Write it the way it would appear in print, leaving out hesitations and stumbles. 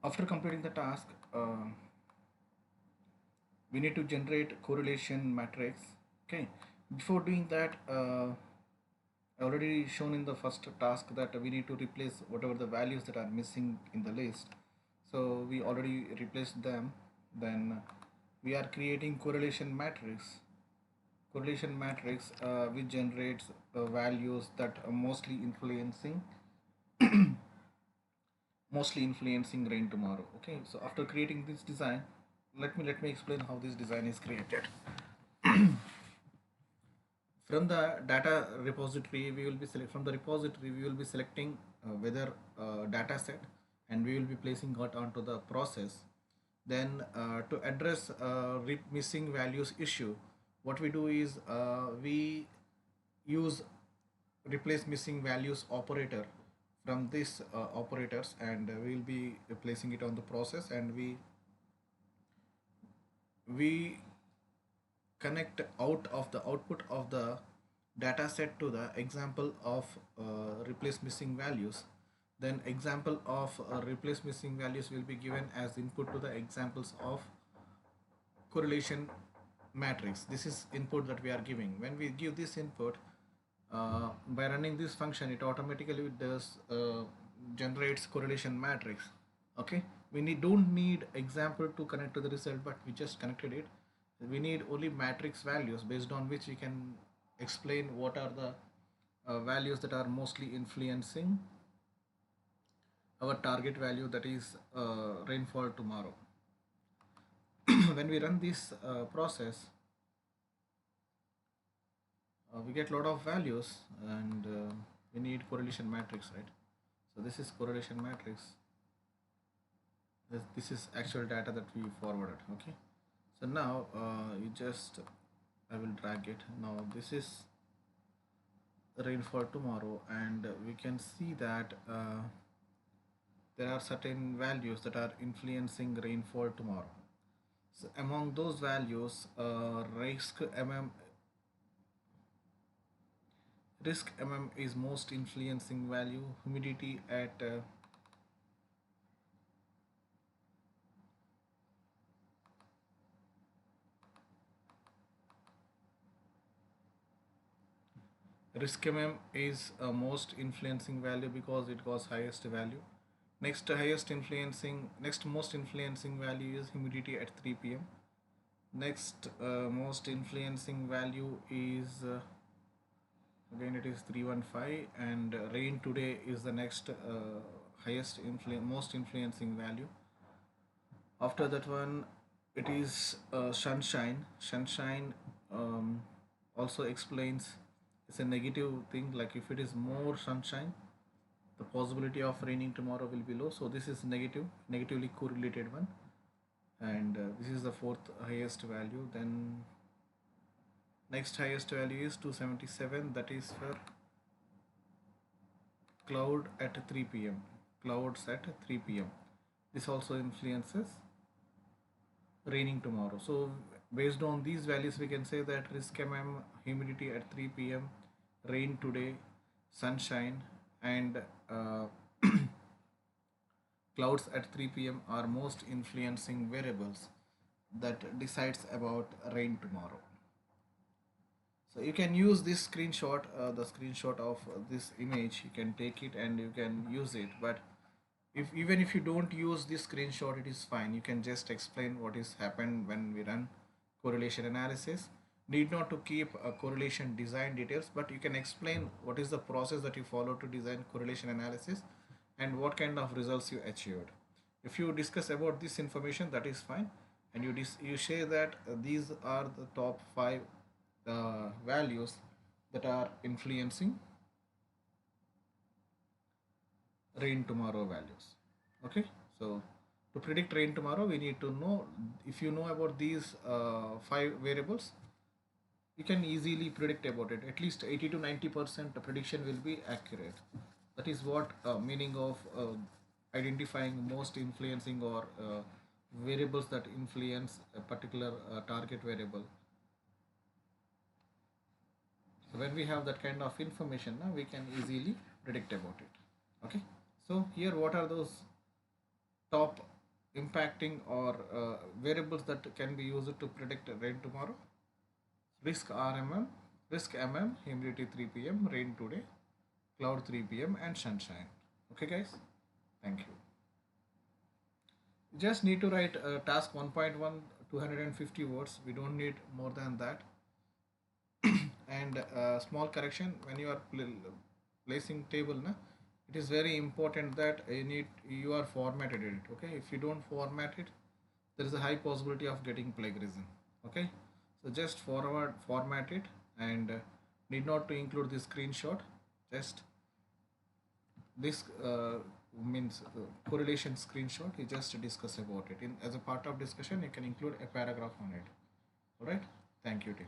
After completing the task, we need to generate correlation matrix. Okay, before doing that, I already shown in the first task that we need to replace whatever the values that are missing in the list. So we already replaced them. Then we are creating correlation matrix which generates values that are mostly influencing rain tomorrow. Okay, so after creating this design, let me explain how this design is created. From the data repository, we will be selecting whether data set, and we will be placing it onto the process. Then to address missing values issue, what we do is we use replace missing values operator from this operators, and we will be placing it on the process, and we connect out of the output of the data set to the example of replace missing values. Then example of replace missing values will be given as input to the examples of correlation matrix. This is input that we are giving. When we give this input, by running this function, it automatically does generates correlation matrix. Okay, don't need example to connect to the result, but we just connected it. We need only matrix values based on which we can explain what are the values that are mostly influencing our target value, that is rainfall tomorrow. When we run this process, we get a lot of values, and we need correlation matrix, right? So this is correlation matrix. This is actual data that we forwarded. Okay, so now you just I will drag it. Now this is rainfall tomorrow, and we can see that there are certain values that are influencing rainfall tomorrow. So among those values, risk mm is most influencing value. Humidity at risk mm is most influencing value because it was highest value. Next most influencing value is humidity at 3 p.m. Next most influencing value is again it is 315, and rain today is the next most influencing value. After that one, it is sunshine. Also explains, it's a negative thing, like if it is more sunshine, the possibility of raining tomorrow will be low. So this is negatively correlated one, and this is the fourth highest value. Then next highest value is 277, that is for clouds at 3 p.m. This also influences raining tomorrow. So based on these values, we can say that risk mm, humidity at 3 p.m., rain today, sunshine, and clouds at 3 p.m. are most influencing variables that decides about rain tomorrow. So you can use this screenshot, the screenshot of this image, you can take it and you can use it. But if you don't use this screenshot, it is fine. You can just explain what is happened when we run correlation analysis. Need not to keep a correlation design details, but you can explain what is the process that you follow to design correlation analysis and what kind of results you achieved. If you discuss about this information, that is fine, and you say that these are the top 5 values that are influencing rain tomorrow values. Okay, so to predict rain tomorrow, we need to know, if you know about these 5 variables, you can easily predict about it. At least 80 to 90% prediction will be accurate. That is what meaning of identifying most influencing or variables that influence a particular target variable. So when we have that kind of information, now we can easily predict about it. Okay, so here what are those top impacting or variables that can be used to predict rain tomorrow. Risk RMM, risk MM, humidity 3 p.m., rain today, cloud 3 p.m., and sunshine. Okay, guys? Thank you. You just need to write task 1.1, 250 words. We don't need more than that. And small correction, when you are placing table na, it is very important that you are formatted it. Okay, if you don't format it, there is a high possibility of getting plagiarism. Okay, so just format it, and need not to include the screenshot. Just this means correlation screenshot. You just discuss about it in as a part of discussion. You can include a paragraph on it. All right, thank you, team.